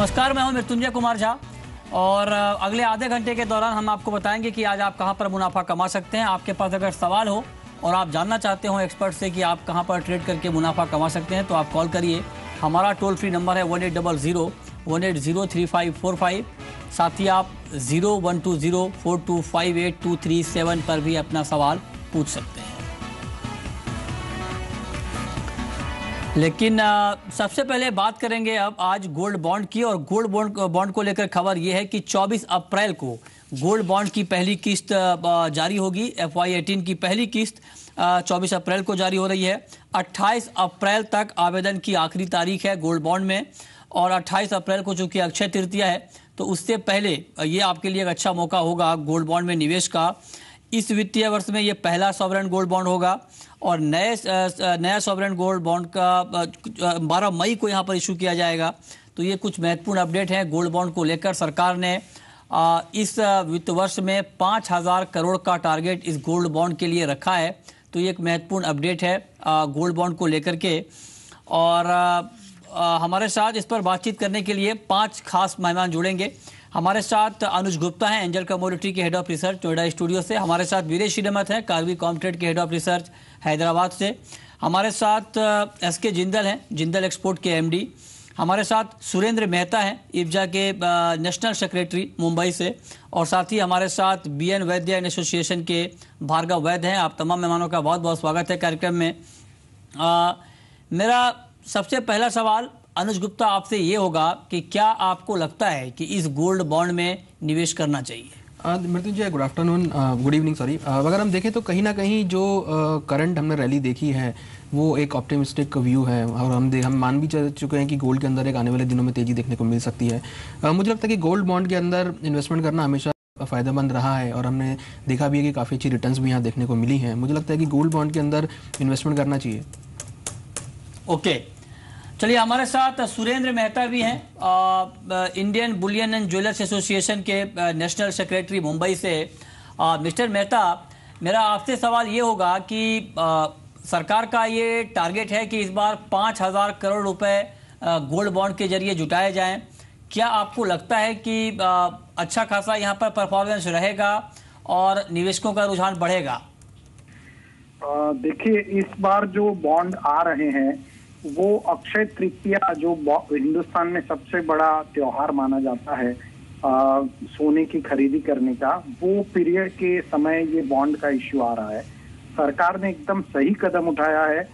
नमस्कार, मैं हूं मृत्युंजय कुमार झा और अगले आधे घंटे के दौरान हम आपको बताएंगे कि आज आप कहां पर मुनाफा कमा सकते हैं। आपके पास अगर सवाल हो और आप जानना चाहते हो एक्सपर्ट से कि आप कहां पर ट्रेड करके मुनाफा कमा सकते हैं तो आप कॉल करिए। हमारा टोल फ्री नंबर है 1800-180-3545। साथ ही आप 0120-4258-237 पर भी अपना सवाल पूछ सकते हैं। लेकिन सबसे पहले बात करेंगे अब आज गोल्ड बॉन्ड की, और गोल्ड बॉन्ड को लेकर खबर यह है कि 24 अप्रैल को गोल्ड बॉन्ड की पहली किस्त जारी होगी। FY18 की पहली किस्त 24 अप्रैल को जारी हो रही है। 28 अप्रैल तक आवेदन की आखिरी तारीख है गोल्ड बॉन्ड में, और 28 अप्रैल को चूंकि अक्षय तृतीया है तो उससे पहले ये आपके लिए एक अच्छा मौका होगा गोल्ड बॉन्ड में निवेश का। इस वित्तीय वर्ष में ये पहला सॉवरेन गोल्ड बॉन्ड होगा और नया सॉवरेन गोल्ड बॉन्ड का 12 मई को यहाँ पर इशू किया जाएगा। तो ये कुछ महत्वपूर्ण अपडेट हैं गोल्ड बॉन्ड को लेकर। सरकार ने इस वित्त वर्ष में 5,000 करोड़ का टारगेट इस गोल्ड बॉन्ड के लिए रखा है। तो ये एक महत्वपूर्ण अपडेट है गोल्ड बॉन्ड को लेकर के। और हमारे साथ इस पर बातचीत करने के लिए 5 खास मेहमान जुड़ेंगे। हमारे साथ अनुज गुप्ता हैं, एंजल कमोडिटी के head of research Noida studio से। हमारे साथ वीरेश श्रीमत हैं, कार्वी कॉमट्रेड के हेड ऑफ रिसर्च हैदराबाद से। हमारे साथ SK जिंदल हैं, जिंदल एक्सपोर्ट के MD। हमारे साथ सुरेंद्र मेहता हैं, इब्जा के नेशनल सेक्रेटरी मुंबई से। और साथ ही हमारे साथ BN वैद्य एसोसिएशन के भार्गव वैद्य हैं। आप तमाम मेहमानों का बहुत बहुत स्वागत है कार्यक्रम में। मेरा सबसे पहला सवाल अनुज गुप्ता आपसे ये होगा कि क्या आपको लगता है कि इस गोल्ड बॉन्ड में निवेश करना चाहिए? Mrityunjay, good afternoon, good evening sorry. अगर हम देखें तो कहीं ना कहीं जो करंट हमने रैली देखी है वो एक ऑप्टिमिस्टिक व्यू है, और हम मान भी चुके हैं कि गोल्ड के अंदर एक आने वाले दिनों में तेजी देखने को मिल सकती है। मुझे लगता है कि गोल्ड बॉन्ड के अंदर इन्वेस्टमेंट करना हमेशा फ़ायदेमंद रहा है, और हमने देखा भी है कि काफ़ी अच्छी रिटर्न्स भी यहाँ देखने को मिली हैं। मुझे लगता है कि गोल्ड बॉन्ड के अंदर इन्वेस्टमेंट करना चाहिए। ओके, चलिए हमारे साथ सुरेंद्र मेहता भी हैं, Indian Boolean and jewellers association के नेशनल सेक्रेटरी मुंबई से। मिस्टर मेहता, मेरा आपसे सवाल ये होगा कि सरकार का ये टारगेट है कि इस बार 5,000 करोड़ रुपए गोल्ड बॉन्ड के जरिए जुटाए जाएं। क्या आपको लगता है कि अच्छा खासा यहाँ पर परफॉर्मेंस रहेगा और निवेशकों का रुझान बढ़ेगा? देखिए, इस बार जो बॉन्ड आ रहे हैं वो अक्षय तृतीया, जो हिंदुस्तान में सबसे बड़ा त्योहार माना जाता है सोने की खरीदी करने का, वो पीरियड के समय ये बॉन्ड का इश्यू आ रहा है। सरकार ने एकदम सही कदम उठाया है,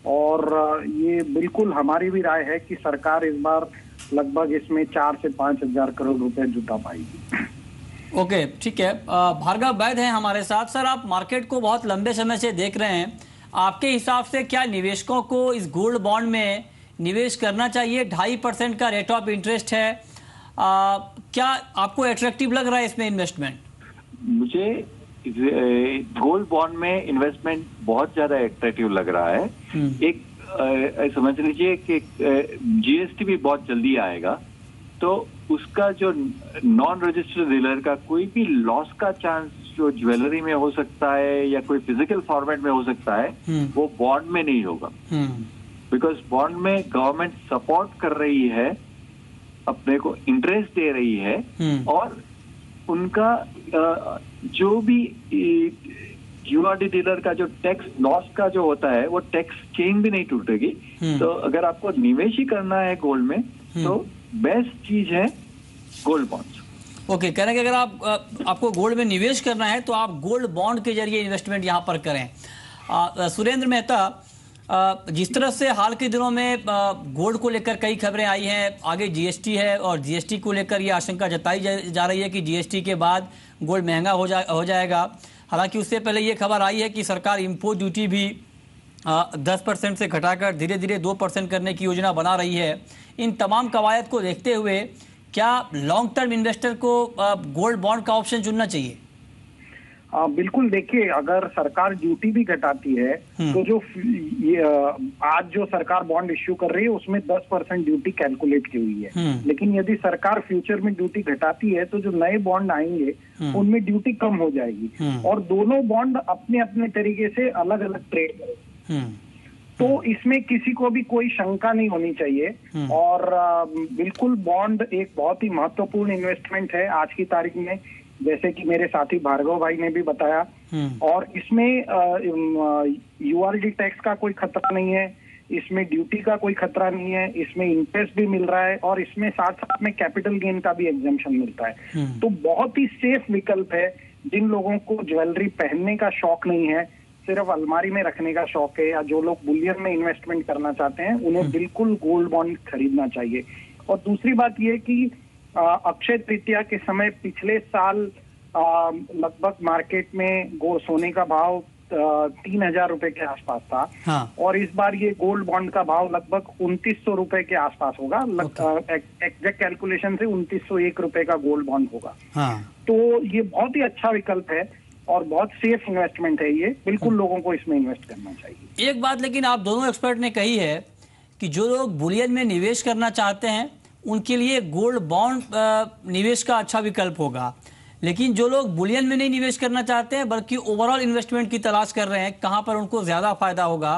और ये बिल्कुल हमारी भी राय है कि सरकार इस बार लगभग इसमें 4 से 5,000 करोड़ रुपए जुटा पाएगी। ओके, ठीक है। भार्गव वैद्य हैं हमारे साथ। सर, आप मार्केट को बहुत लंबे समय से देख रहे हैं, आपके हिसाब से क्या निवेशकों को इस गोल्ड बॉन्ड में निवेश करना चाहिए? 2.5% का रेट ऑफ इंटरेस्ट है, क्या आपको अट्रैक्टिव लग रहा है इसमें इन्वेस्टमेंट? मुझे गोल्ड बॉन्ड में इन्वेस्टमेंट बहुत ज्यादा अट्रैक्टिव लग रहा है। एक समझ लीजिए कि GST भी बहुत जल्दी आएगा, तो उसका जो नॉन रजिस्टर्ड डीलर का कोई भी लॉस का चांस जो ज्वेलरी में हो सकता है या कोई फिजिकल फॉर्मेट में हो सकता है, वो बॉन्ड में नहीं होगा। बिकॉज बॉन्ड में गवर्नमेंट सपोर्ट कर रही है, अपने को इंटरेस्ट दे रही है, और उनका जो भी URD डीलर का जो टैक्स लॉस का जो होता है वो टैक्स चेन भी नहीं टूटेगी। तो अगर आपको निवेश ही करना है गोल्ड में तो बेस्ट चीज है गोल्ड बॉन्ड। ओके, कह रहे हैं कि अगर आपको गोल्ड में निवेश करना है तो आप गोल्ड बॉन्ड के जरिए इन्वेस्टमेंट यहाँ पर करें। सुरेंद्र मेहता, जिस तरह से हाल के दिनों में गोल्ड को लेकर कई खबरें आई हैं, आगे GST है और GST को लेकर ये आशंका जताई जा रही है कि GST के बाद गोल्ड महंगा हो जाएगा। हालांकि उससे पहले ये खबर आई है कि सरकार इम्पोर्ट ड्यूटी भी 10% से घटाकर धीरे धीरे 2% करने की योजना बना रही है। इन तमाम कवायद को देखते हुए क्या लॉन्ग टर्म इन्वेस्टर को गोल्ड बॉन्ड का ऑप्शन चुनना चाहिए? बिल्कुल। देखिए, अगर सरकार ड्यूटी भी घटाती है तो जो आज जो सरकार बॉन्ड इश्यू कर रही है उसमें 10% ड्यूटी कैलकुलेट की हुई है। लेकिन यदि सरकार फ्यूचर में ड्यूटी घटाती है तो जो नए बॉन्ड आएंगे उनमें ड्यूटी कम हो जाएगी, और दोनों बॉन्ड अपने अपने तरीके से अलग अलग ट्रेड करेंगे। तो इसमें किसी को भी कोई शंका नहीं होनी चाहिए। और बिल्कुल बॉन्ड एक बहुत ही महत्वपूर्ण इन्वेस्टमेंट है आज की तारीख में, जैसे कि मेरे साथी भार्गव भाई ने भी बताया। और इसमें यूआरडी टैक्स का कोई खतरा नहीं है, इसमें ड्यूटी का कोई खतरा नहीं है, इसमें इंटरेस्ट भी मिल रहा है और इसमें साथ साथ में कैपिटल गेन का भी एग्जम्पशन मिलता है। तो बहुत ही सेफ विकल्प है। जिन लोगों को ज्वेलरी पहनने का शौक नहीं है, सिर्फ अलमारी में रखने का शौक है, या जो लोग बुलियन में इन्वेस्टमेंट करना चाहते हैं, उन्हें बिल्कुल गोल्ड बॉन्ड खरीदना चाहिए। और दूसरी बात यह कि अक्षय तृतीया के समय पिछले साल लगभग मार्केट में सोने का भाव 3,000 रुपए के आसपास था। हाँ। और इस बार ये गोल्ड बॉन्ड का भाव लगभग 2,900 रुपए के आसपास होगा। एग्जैक्ट कैलकुलेशन से 2,901 रुपए का गोल्ड बॉन्ड होगा। हाँ। तो ये बहुत ही अच्छा विकल्प है और बहुत सेफ इन्वेस्टमेंट है ये, बिल्कुल लोगों को इसमें इन्वेस्ट करना चाहिए। एक बात लेकिन आप दोनों एक्सपर्ट ने कही है कि जो लोग बुलियन में निवेश करना चाहते हैं उनके लिए गोल्ड बॉन्ड निवेश का अच्छा विकल्प होगा, लेकिन जो लोग बुलियन में नहीं निवेश करना चाहते हैं बल्कि ओवरऑल इन्वेस्टमेंट की तलाश कर रहे हैं कहां पर उनको ज्यादा फायदा होगा,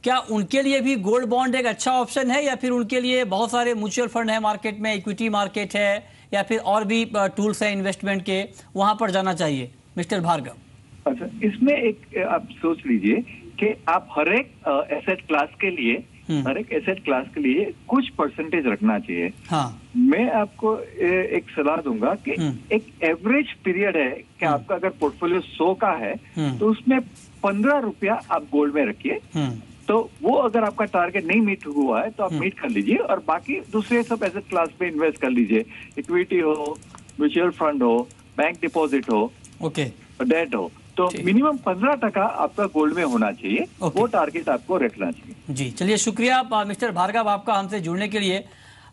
क्या उनके लिए भी गोल्ड बॉन्ड एक अच्छा ऑप्शन है, या फिर उनके लिए बहुत सारे म्यूचुअल फंड है मार्केट में, इक्विटी मार्केट है, या फिर और भी टूल्स है इन्वेस्टमेंट के, वहां पर जाना चाहिए? मिस्टर भार्गव, अच्छा, इसमें एक आप सोच लीजिए कि आप हर एक एसेट क्लास के लिए कुछ परसेंटेज रखना चाहिए। हाँ। मैं आपको एक सलाह दूंगा कि एक एवरेज पीरियड है कि आपका अगर पोर्टफोलियो 100 का है तो उसमें 15 रुपया आप गोल्ड में रखिए। तो वो अगर आपका टारगेट नहीं मीट हुआ है तो आप मीट कर लीजिए और बाकी दूसरे सब एसेट क्लास पे इन्वेस्ट कर लीजिए। इक्विटी हो, म्यूचुअल फंड हो, बैंक डिपॉजिट हो, डेट हो, तो मिनिमम 15% आपका गोल्ड में होना चाहिए। वो टारगेट आपको रखना चाहिए। जी, चलिए, शुक्रिया मिस्टर भार्गव आपका हमसे जुड़ने के लिए,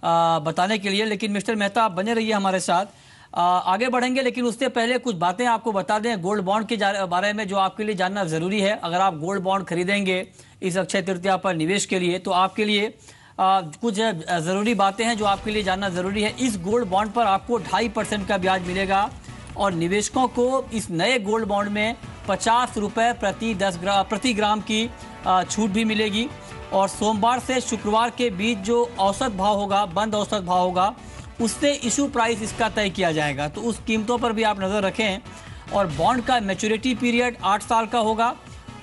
बताने के लिए। लेकिन मिस्टर मेहता, आप बने रहिए हमारे साथ, आगे बढ़ेंगे, लेकिन उससे पहले कुछ बातें आपको बता दें गोल्ड बॉन्ड के बारे में जो आपके लिए जानना जरूरी है। अगर आप गोल्ड बॉन्ड खरीदेंगे इस अक्षय तृतीया पर निवेश के लिए, तो आपके लिए कुछ जरूरी बातें हैं जो आपके लिए जानना जरूरी है। इस गोल्ड बॉन्ड पर आपको 2.5% का ब्याज मिलेगा और निवेशकों को इस नए गोल्ड बॉन्ड में 50 रुपए प्रति ग्राम की छूट भी मिलेगी। और सोमवार से शुक्रवार के बीच जो औसत भाव होगा, बंद औसत भाव होगा, उससे इशू प्राइस इसका तय किया जाएगा। तो उस कीमतों पर भी आप नज़र रखें। और बॉन्ड का मैच्योरिटी पीरियड 8 साल का होगा।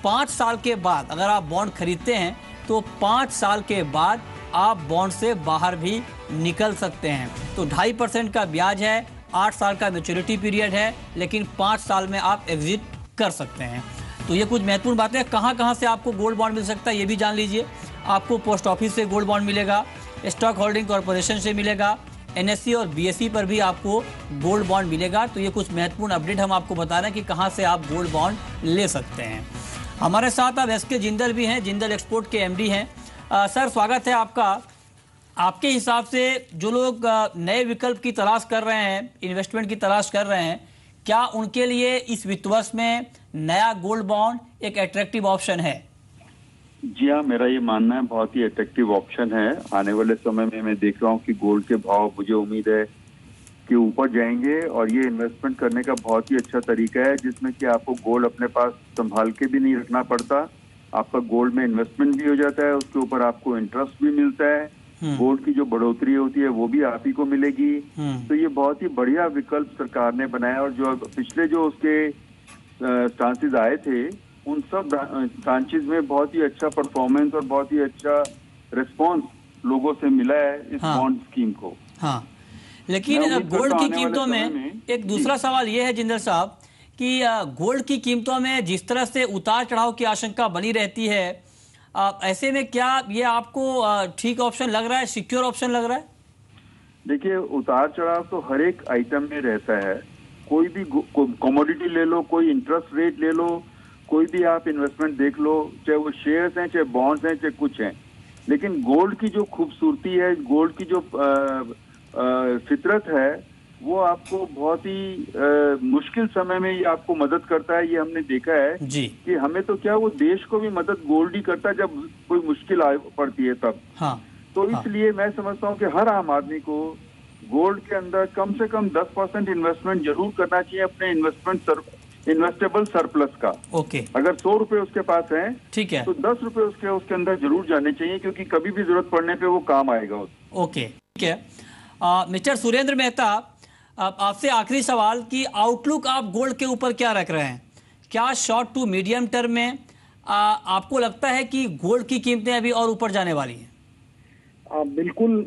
5 साल के बाद अगर आप बॉन्ड खरीदते हैं तो 5 साल के बाद आप बॉन्ड से बाहर भी निकल सकते हैं। तो 2.5% का ब्याज है, 8 साल का मैच्योरिटी पीरियड है, लेकिन 5 साल में आप एग्जिट कर सकते हैं। तो ये कुछ महत्वपूर्ण बातें। कहां से आपको गोल्ड बॉन्ड मिल सकता है ये भी जान लीजिए। आपको पोस्ट ऑफिस से गोल्ड बॉन्ड मिलेगा, स्टॉक होल्डिंग कॉर्पोरेशन से मिलेगा, एनएससी और बीएसई पर भी आपको गोल्ड बॉन्ड मिलेगा। तो ये कुछ महत्वपूर्ण अपडेट हम आपको बता रहे हैं कि कहां से आप गोल्ड बॉन्ड ले सकते हैं। हमारे साथ अब एसके जिंदल भी हैं, जिंदल एक्सपोर्ट के एमडी हैं। सर, स्वागत है आपका। आपके हिसाब से जो लोग नए विकल्प की तलाश कर रहे हैं, इन्वेस्टमेंट की तलाश कर रहे हैं, क्या उनके लिए इस वित्त वर्ष में नया गोल्ड बॉन्ड एक अट्रैक्टिव ऑप्शन है? जी हाँ, मेरा ये मानना है बहुत ही अट्रैक्टिव ऑप्शन है। आने वाले समय में मैं देख रहा हूँ कि गोल्ड के भाव, मुझे उम्मीद है कि ऊपर जाएंगे और ये इन्वेस्टमेंट करने का बहुत ही अच्छा तरीका है जिसमें कि आपको गोल्ड अपने पास संभाल के भी नहीं रखना पड़ता। आपका गोल्ड में इन्वेस्टमेंट भी हो जाता है, उसके ऊपर आपको इंटरेस्ट भी मिलता है, गोल्ड की जो बढ़ोतरी होती है वो भी आप ही को मिलेगी। तो ये बहुत ही बढ़िया विकल्प सरकार ने बनाया। और जो पिछले जो उसके स्टांसेस आए थे उन सब ब्रांचेज में बहुत ही अच्छा परफॉर्मेंस और बहुत ही अच्छा रिस्पांस लोगों से मिला है इस बॉन्ड स्कीम को। हाँ, लेकिन गोल्ड की कीमतों में एक दूसरा सवाल ये है जिंदल साहब कि गोल्ड की कीमतों में जिस तरह से उतार चढ़ाव की आशंका बनी रहती है, ऐसे में क्या ये आपको ठीक ऑप्शन लग रहा है, सिक्योर ऑप्शन लग रहा है? देखिए, उतार चढ़ाव तो हर एक आइटम में रहता है। कोई भी कमोडिटी ले लो, कोई इंटरेस्ट रेट ले लो, कोई भी आप इन्वेस्टमेंट देख लो, चाहे वो शेयर्स हैं, चाहे बॉन्ड्स हैं, चाहे कुछ हैं। लेकिन गोल्ड की जो खूबसूरती है, गोल्ड की जो फितरत है, वो आपको बहुत ही मुश्किल समय में ये आपको मदद करता है। ये हमने देखा है जी। कि हमें तो क्या, वो देश को भी मदद गोल्ड ही करता है जब कोई मुश्किल पड़ती है तब। हाँ, तो इसलिए मैं समझता हूँ कि हर आम आदमी को गोल्ड के अंदर कम से कम 10% इन्वेस्टमेंट जरूर करना चाहिए अपने इन्वेस्टमेंट इन्वेस्टेबल सरप्लस का। ओके, अगर 100 रुपए उसके पास है, ठीक है, तो 10 रुपए उसके अंदर जरूर जाने चाहिए, क्योंकि कभी भी जरूरत पड़ने पे वो काम आएगा। ओके, ठीक है। मिस्टर सुरेंद्र मेहता, आपसे आखिरी सवाल कि आउटलुक आप गोल्ड के ऊपर क्या रख रहे हैं? क्या शॉर्ट टू मीडियम टर्म में आपको लगता है कि गोल्ड की कीमतें अभी और ऊपर जाने वाली हैं? बिल्कुल,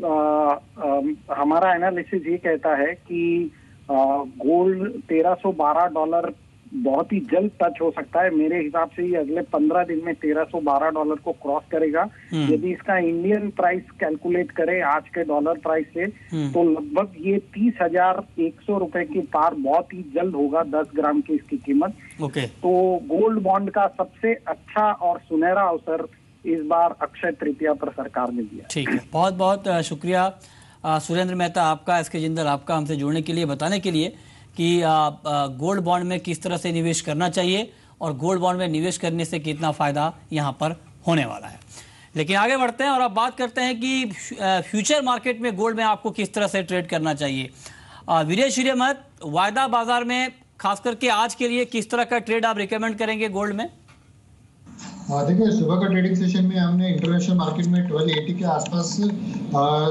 हमारा एनालिसिस ये कहता है कि गोल्ड $1312 बहुत ही जल्द टच हो सकता है। मेरे हिसाब से ये अगले 15 दिन में $1312 को क्रॉस करेगा। यदि इसका इंडियन प्राइस कैलकुलेट करें आज के डॉलर प्राइस से, तो लगभग ये 30,100 रुपए के पार बहुत ही जल्द होगा 10 ग्राम की इसकी कीमत। ओके, तो गोल्ड बॉन्ड का सबसे अच्छा और सुनहरा अवसर इस बार अक्षय तृतीया पर सरकार ने दिया। ठीक है, बहुत बहुत शुक्रिया सुरेंद्र मेहता आपका, एसके जिंदल आपका, हमसे जुड़ने के लिए, बताने के लिए कि गोल्ड बॉन्ड में किस तरह से निवेश करना चाहिए और गोल्ड बॉन्ड में निवेश करने से कितना फ़ायदा यहाँ पर होने वाला है। लेकिन आगे बढ़ते हैं और अब बात करते हैं कि फ्यूचर मार्केट में गोल्ड में आपको किस तरह से ट्रेड करना चाहिए। वीरेश हिरेमत, वायदा बाजार में खास करके आज के लिए किस तरह का ट्रेड आप रिकमेंड करेंगे गोल्ड में? देखिए, सुबह का ट्रेडिंग सेशन में हमने इंटरनेशनल मार्केट में 1280 के आसपास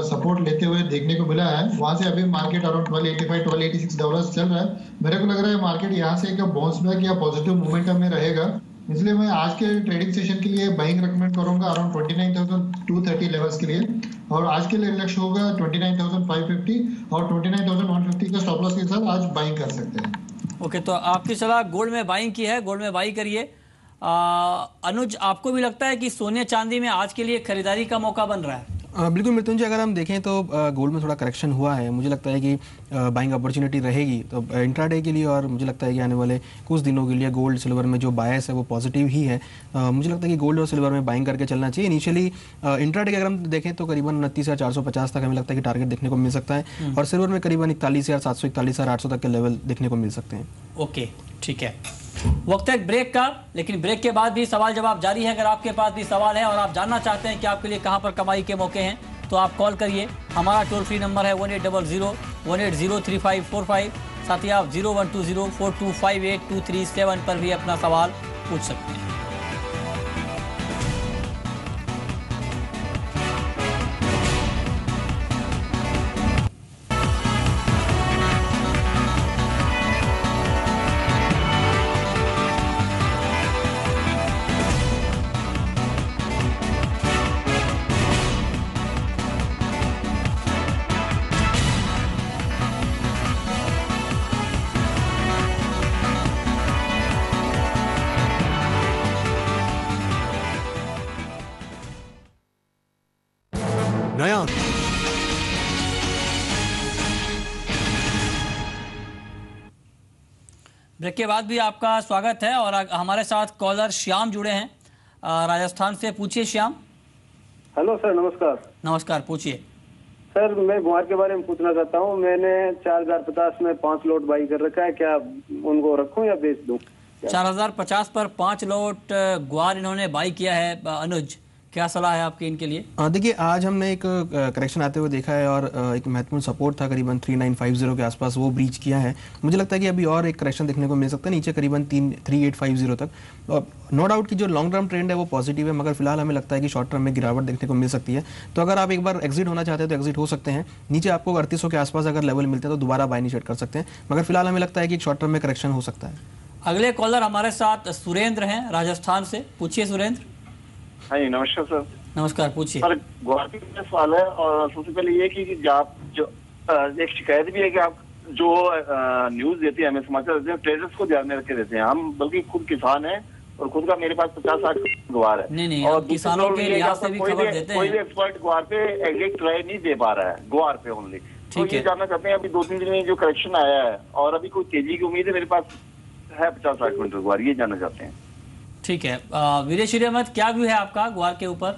सपोर्ट लेते हुए देखने को मिला है। वहां से अभी मार्केट अराउंड $1285-1286 चल रहा है। मेरे को लग रहा है मार्केट यहाँ से एक बाउंस बैक या पॉजिटिव मोमेंटम में रहेगा, इसलिए मैं आज के ट्रेडिंग सेशन के लिए बाइंग रेकमेंड करूंगा अराउंड 29,230 लेवल्स के लिए, और आज के लिए लक्ष्य होगा 29,550 और 29,150 का स्टॉप लॉस के साथ आज बाइंग कर सकते हैं। ओके, तो आपकी सलाह गोल्ड में बाइंग की है, गोल्ड में बाई करिए। अनुज, आपको भी लगता है कि सोने चांदी में आज के लिए खरीदारी का मौका बन रहा है? बिल्कुल मृत्युंजय, अगर हम देखें तो गोल्ड में थोड़ा करेक्शन हुआ है। मुझे लगता है कि बाइंग अपॉर्चुनिटी रहेगी तो इंट्राडे के लिए, और मुझे लगता है कि आने वाले कुछ दिनों के लिए गोल्ड सिल्वर में जो बायस है वो पॉजिटिव ही है। मुझे लगता है कि गोल्ड और सिल्वर में बाइंग करके चलना चाहिए। इनिशियली इंट्राडे के अगर हम देखें तो करीबन 29,450 तक हमें लगता है कि टारगेट देखने को मिल सकता है, और सिल्वर में करीबन 41,700 41,800 तक के लेवल देखने को मिल सकते हैं। ओके, ठीक है, वक्त है ब्रेक का, लेकिन ब्रेक के बाद भी सवाल जवाब जारी है। अगर आपके पास भी सवाल है और आप जानना चाहते हैं कि आपके लिए कहां पर कमाई के मौके हैं, तो आप कॉल करिए। हमारा टोल फ्री नंबर है 1800-180-3545। साथ ही आप 0120-4258-237 पर भी अपना सवाल पूछ सकते हैं। नया ब्रेक के बाद भी आपका स्वागत है और हमारे साथ कॉलर श्याम जुड़े हैं राजस्थान से। पूछिए श्याम। हेलो सर, नमस्कार। नमस्कार, पूछिए सर। मैं गुआर के बारे में पूछना चाहता हूँ। मैंने 4050 में 5 लोट बाई कर रखा है, क्या उनको रखूं या बेच दूं? 4050 पर 5 लोट गुआर इन्होंने बाई किया है। अनुज, क्या सलाह है आपकी इनके लिए? देखिए, आज हमने एक करेक्शन आते हुए देखा है और एक महत्वपूर्ण सपोर्ट था करीबन 3950 के आसपास, वो ब्रीच किया है। मुझे लगता है कि अभी और एक करेक्शन देखने को मिल सकता है नीचे करीबन 3850 तक। नो डाउट कि जो लॉन्ग टर्म ट्रेंड है वो पॉजिटिव है, मगर फिलहाल हमें लगता है कि शॉर्ट टर्म में गिरावट देखने को मिल सकती है। तो अगर आप एक बार एग्जिट होना चाहते हैं तो एग्जिट हो सकते हैं। नीचे आपको 3800 के आसपास अगर लेवल मिलते हैं तो दोबारा बाय इनिशिएट कर सकते हैं, मगर फिलहाल हमें लगता है कि शॉर्ट टर्म में करेक्शन हो सकता है। अगले कॉलर हमारे साथ सुरेंद्र हैं राजस्थान से। पूछिए सुरेंद्र। हाँ जी, नमस्कार सर। नमस्कार, पूछिए सर। गुवाहाटी का सवाल है, और सबसे पहले ये कि आप जो एक शिकायत भी है कि आप जो न्यूज देते हैं, हमें समाचार देते हैं, ट्रेडर्स को ध्यान में रख के देते हैं। हम बल्कि खुद किसान हैं और खुद का मेरे पास 50-60 गुवार है। नहीं, और किसानों के लिहाज से भी खबर देते हैं। कोई भी एक्सपर्ट गुवार पे एग्जैक्ट राय नहीं दे पा रहा है, गुवार पे ओनली। तो ये जानना चाहते हैं, अभी 2-3 दिन में जो करेक्शन आया है और अभी कोई तेजी की उम्मीद है? मेरे पास है 50-60 क्विंटल गुवार, ये जानना चाहते हैं। ठीक है, वीरेश हिरेमत, क्या व्यू है आपका गुवार के ऊपर?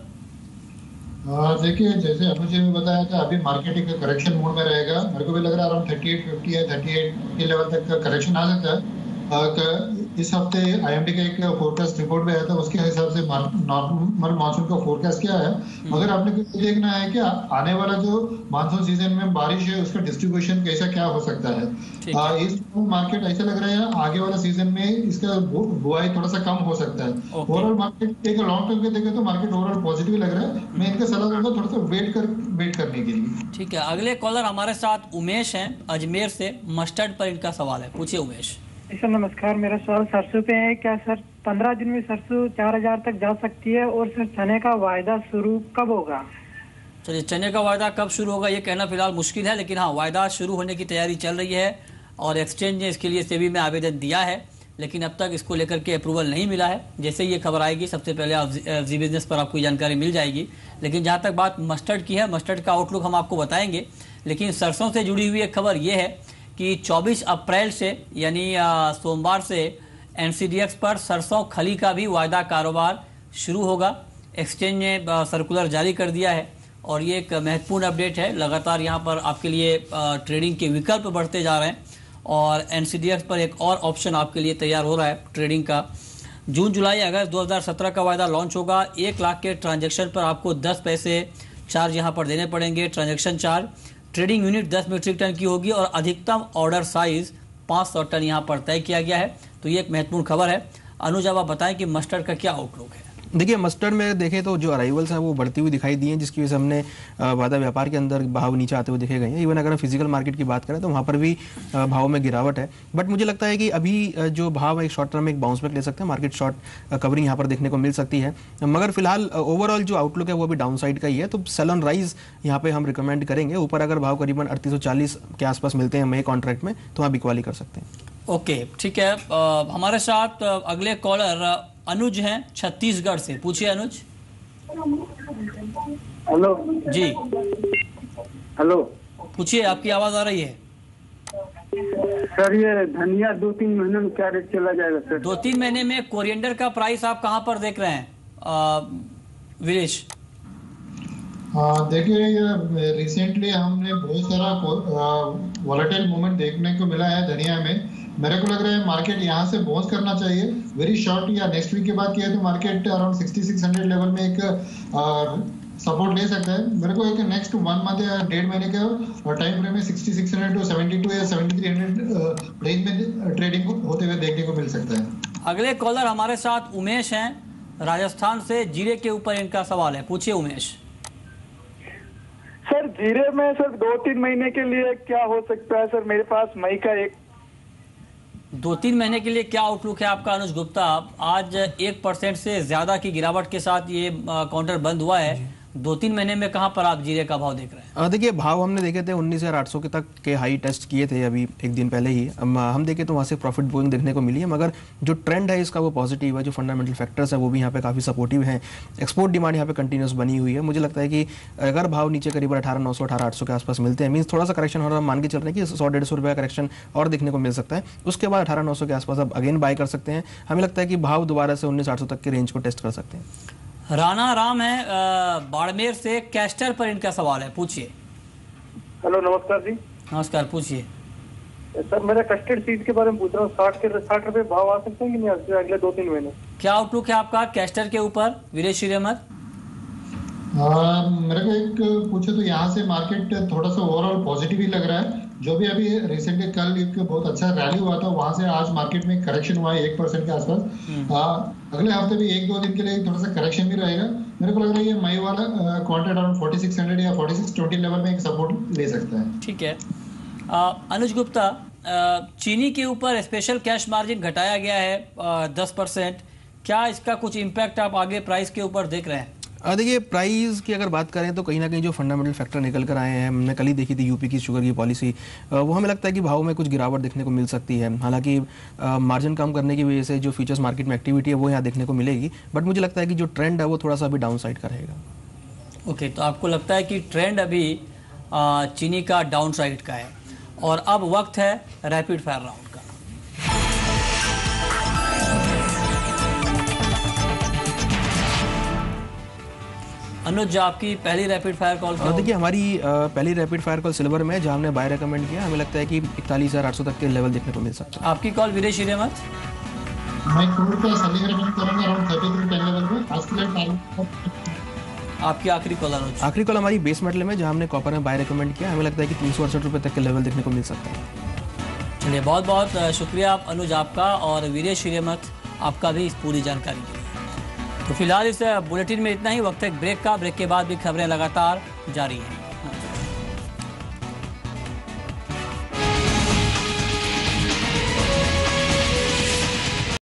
देखिए, जैसे अनुज जी ने बताया था, अभी मार्केट एक करेक्शन मोड में रहेगा। मेरे को भी लग रहा है अराउंड 3850 या 38 के लेवल तक का करेक्शन आ सकता है। इस हफ्ते IMD का एक फोरकास्ट रिपोर्ट भी आया था, उसके हिसाब से नॉर्मल मानसून का फोरकास्ट क्या है। मगर आपने को देखना है कि आने वाला जो मानसून सीजन में बारिश है उसका डिस्ट्रीब्यूशन कैसा क्या हो सकता है। इस मार्केट ऐसा लग रहा है आगे वाला सीजन में इसका बुआई थोड़ा सा कम हो सकता है। ओवरऑल मार्केट एक लॉन्ग टर्म के देखें तो मार्केट ओवरऑल पॉजिटिव लग रहा है। मैं इनका सलाह दूंगा थोड़ा सा वेट करने के लिए। ठीक है, अगले कॉलर हमारे साथ उमेश हैं अजमेर से। मस्टर्ड पर इनका सवाल है, पूछिए उमेश। सर नमस्कार, मेरा सवाल सरसों पे है। क्या सर 15 दिन में सरसों 4000 तक जा सकती है? और सर चने का वायदा शुरू कब होगा? चलिए, चने का वायदा कब शुरू होगा ये कहना फिलहाल मुश्किल है, लेकिन हाँ वायदा शुरू होने की तैयारी चल रही है और एक्सचेंज ने इसके लिए सेबी में आवेदन दिया है, लेकिन अब तक इसको लेकर के अप्रूवल नहीं मिला है। जैसे ही ये खबर आएगी सबसे पहले आप जी बिजनेस पर आपको जानकारी मिल जाएगी। लेकिन जहाँ तक बात मस्टर्ड की है, मस्टर्ड का आउटलुक हम आपको बताएंगे। लेकिन सरसों से जुड़ी हुई एक खबर ये है कि 24 अप्रैल से यानी सोमवार से NCDX पर सरसों खली का भी वायदा कारोबार शुरू होगा। एक्सचेंज ने सर्कुलर जारी कर दिया है और ये एक महत्वपूर्ण अपडेट है। लगातार यहाँ पर आपके लिए ट्रेडिंग के विकल्प बढ़ते जा रहे हैं और NCDX पर एक और ऑप्शन आपके लिए तैयार हो रहा है ट्रेडिंग का। जून जुलाई अगस्त 2017 का वायदा लॉन्च होगा। 1 लाख के ट्रांजैक्शन पर आपको 10 पैसे चार्ज यहाँ पर देने पड़ेंगे, transaction charge. Trading unit 10 metric ton की होगी और अधिकतम ऑर्डर साइज 500 टन यहाँ पर तय किया गया है। तो ये एक महत्वपूर्ण खबर है। अनुज, आप बताएं कि मस्टर्ड का क्या आउटलुक है? देखिए, मस्टर्ड में देखें तो जो अराइवल्स हैं वो बढ़ती हुई दिखाई दी हैं, जिसकी वजह से हमने वायदा व्यापार के अंदर भाव नीचे आते हुए देखे गए हैं। इवन अगर हम फिजिकल मार्केट की बात करें तो वहाँ पर भी भाव में गिरावट है। बट मुझे लगता है कि अभी जो भाव है एक शॉर्ट टर्म में एक बाउंस बैक ले सकते हैं। मार्केट शॉर्ट कवरिंग यहाँ पर देखने को मिल सकती है, मगर फिलहाल ओवरऑल जो आउटलुक है वो अभी डाउन साइड का ही है। तो सेल ऑन राइज यहाँ पे हम रिकमेंड करेंगे। ऊपर अगर भाव करीबन 3840 के आसपास मिलते हैं मई कॉन्ट्रैक्ट में तो आप इक्वाली कर सकते हैं। ओके, ठीक है। हमारे साथ अगले कॉलर अनुज हैं छत्तीसगढ़ से। पूछिए अनुज। हेलो जी, हेलो, पूछिए, आपकी आवाज आ रही है। सर ये धनिया 2-3 महीने में क्या रेट चला जाएगा सर? 2-3 महीने में कोरिएंडर का प्राइस आप कहाँ पर देख रहे हैं विरेश? देखिए, रिसेंटली हमने बहुत सारा वॉलेटाइल मूवमेंट देखने को मिला है धनिया में। मेरे को लग रहा है मार्केट यहाँ से बाउंस करना चाहिए। वेरी शॉर्ट या नेक्स्ट वीक की बात किया तो मार्केट अराउंड 6600 लेवल में एक सपोर्ट ले सकता है। मेरे को एक नेक्स्ट 1 मंथ या 1.5 महीने का टाइम फ्रेम में 6600 टू 72 या 7300 रेंज में ट्रेडिंग होते हुए देखने को मिल सकता है। अगले कॉलर हमारे साथ उमेश हैं राजस्थान से। जीरे के ऊपर इनका सवाल है, पूछिए उमेश। सर जीरे में सर 2-3 महीने के लिए क्या हो सकता है? सर मेरे पास मई का 2-3 महीने के लिए क्या आउटलुक है आपका अनुज गुप्ता? आज 1% से ज्यादा की गिरावट के साथ ये काउंटर बंद हुआ है। 2-3 महीने में कहां पर आप जीरे का भाव देख रहे हैं? देखिए, भाव हमने देखे थे 19,800 के तक के हाई टेस्ट किए थे अभी एक दिन पहले ही। हम देखे तो वहाँ से प्रॉफिट बुकिंग देखने को मिली है, मगर जो ट्रेंड है इसका वो पॉजिटिव है। जो फंडामेंटल फैक्टर्स है वो भी यहाँ पे काफ़ी सपोर्टिव हैं। एक्सपोर्ट डिमांड यहाँ पे कंटिन्यूस बनी हुई है। मुझे लगता है कि अगर भाव नीचे करीब 18,900 18,800 के आसपास मिलते हैं, मीन्स थोड़ा सा करेक्शन हो रहा है, मान के चल रहे हैं कि 100-150 रुपये का करेक्शन और देखने को मिल सकता है। उसके बाद 18,900 के आसपास आप अगेन बाय कर सकते हैं। हमें लगता है कि भाव दोबारा से 19,800 तक के रेंज को टेस्ट कर सकते हैं। राणा राम है बाड़मेर से। कैस्टर पर इनका सवाल है, पूछिए। हेलो, नमस्कार जी। नमस्कार, पूछिए। सर मेरा कस्टर्ड सीड के बारे में पूछ रहा हूँ। 60 रुपए भाव आ सकते हैं कि नहीं अगले 2-3 महीने? क्या आउटलुक है आपका कैस्टर के ऊपर वीरेश अहमद? मेरे को एक पूछे तो यहाँ से मार्केट थोड़ा सा ओवरऑल पॉजिटिव ही लग रहा है। जो भी अभी रिसेंटली कल एक बहुत अच्छा रैली हुआ था, वहां से आज मार्केट में करेक्शन हुआ है 1% के आसपास। अगले हफ्ते भी 1-2 दिन के लिए थोड़ा सा करेक्शन भी रहेगा। मेरे को लग रहा है ये मई वाला कॉन्ट्रैक्ट अराउंड 4600 या 4620 लेवल में एक सपोर्ट ले सकता है। ठीक है। अनुज गुप्ता, चीनी के ऊपर स्पेशल कैश मार्जिन घटाया गया है 10%। क्या इसका कुछ इम्पैक्ट आप आगे प्राइस के ऊपर देख रहे हैं? देखिए, प्राइस की अगर बात करें तो कहीं ना कहीं जो फंडामेंटल फैक्टर निकल कर आए हैं, हमने कल ही देखी थी यूपी की शुगर की पॉलिसी, वो हमें लगता है कि भाव में कुछ गिरावट देखने को मिल सकती है। हालांकि मार्जिन कम करने की वजह से जो फ्यूचर्स मार्केट में एक्टिविटी है वो यहाँ देखने को मिलेगी, बट मुझे लगता है कि जो ट्रेंड है वो थोड़ा सा अभी डाउन साइड का रहेगा। ओके, तो आपको लगता है कि ट्रेंड अभी चीनी का डाउन साइड का है। और अब वक्त है रैपिड फायर राउंड का। अनुज, आपकी पहली रैपिड फायर कॉल? देखिए, हमारी पहली रैपिड फायर कॉल सिल्वर में, जहां हमने बाय रेकमेंड किया। हमें लगता है कि 41,800 तक के लेवल देखने को मिल सकता है। आपकी कॉल वीरेश अहमद? मैं क्रूड पे सेलिंग रेकमेंड करूंगा अराउंड 3310 लेवल पे। आज के लिए टारगेट आपकी आखिरी कॉल अनुज। आखिरी कॉल हमारी बेस मेटल में, जहां हमने कॉपर में बाय रेकमेंड किया। हमें लगता है कि 368 रुपए तक के लेवल देखने को मिल सकता है। चलिए, बहुत बहुत शुक्रिया अनुज आपका, और वीरेश श्रीमत आपका भी इस पूरी जानकारी के लिए। तो फिलहाल इस बुलेटिन में इतना ही। वक्त है ब्रेक का। ब्रेक के बाद भी खबरें लगातार जारी हैं।